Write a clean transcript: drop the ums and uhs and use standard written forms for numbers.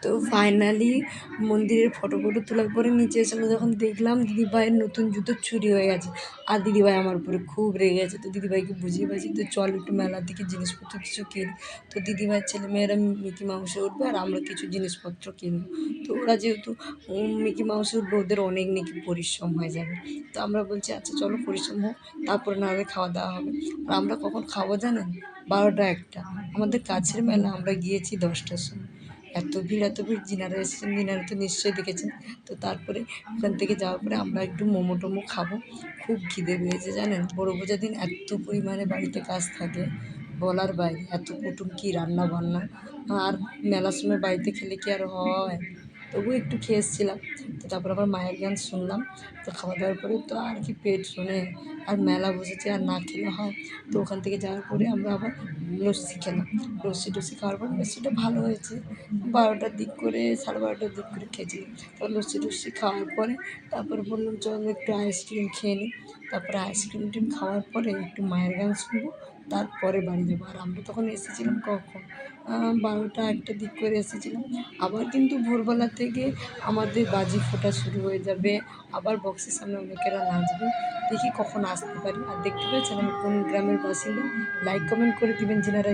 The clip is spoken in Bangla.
তো ফাইনালি মন্দিরের ফটো তোলার পরে নিচে এসে আমরা যখন দেখলাম দিদিভাইয়ের নতুন জুতো চুরি হয়ে গেছে। আর দিদিভাই আমার উপরে খুব রেগে গেছে। তো দিদিভাইকে বুঝিয়ে বলছি তো চল একটু মেলার দিকে জিনিসপত্র কিছু কিনি। তো দিদিভাইয়ের ছেলেমেয়েরা মিকি মাউসে উঠবে আর আমরা কিছু জিনিসপত্র কিনবো। তো ওরা যেহেতু মিকি মাউসে উঠবে ওদের অনেক নাকি পরিশ্রম হয়ে যাবে। তো আমরা বলছি আচ্ছা চলো পরিশ্রম হোক, তারপরে না হলে খাওয়া দাওয়া হবে। আর আমরা কখন খাবো জানেন? 12টা 1টা। আমাদের কাছের মেলা, আমরা গিয়েছি 10টার সময়। এত ভিড় যিনারা এসেছেন তিনারা তো নিশ্চয়ই দেখেছেন। তো তারপরে ওখান থেকে যাওয়ার পরে আমরা একটু মোমো টোমো খাবো। খুব খিদে পেয়েছে জানেন, বড় পূজার দিন এত পরিমাণে বাড়িতে কাজ থাকে বলার বাইরে, এত কুটুম কী রান্না বান্না। আর মেলার সময় বাড়িতে খেলে কি আর হয়? তবুও একটু খেয়ে এসেছিলাম। তো তারপর আবার মায়ের গান শুনলাম। তো খাওয়া দাওয়ার পরে তো আর কি পেট শোনে, আর মেলা বসেছে আর না খেলে হয়। তো ওখান থেকে যাওয়ার পরে আমরা আবার লস্যি খেলাম। লস্যি টস্যি খাওয়ার পর লস্যিটা ভালো হয়েছে। 12টার দিক করে 12:30টার দিক করে খেয়েছিলাম। তারপর লস্যি টস্যি খাওয়ার পরে তারপরে বললাম চল একটু আইসক্রিম খেয়ে নিই। তারপরে আইসক্রিম টিম খাওয়ার পরে একটু মায়ের গান শুনবো, তারপরে বাড়ি যাবো। আর আমরা তখন এসেছিলাম কখন? 12টা 1টার দিক করে এসেছিলাম। আবার কিন্তু ভোরবেলা থেকে আমাদের বাজি ফোটা শুরু হয়ে যাবে। আবার বক্সের সামনে অনেকেরা নাচবে। দেখি কখন আসতে পারি। আর দেখতে পেয়েছেন আমি কোন গ্রামের বাসিন্দা? লাইক কমেন্ট করে দিবেন যিনারা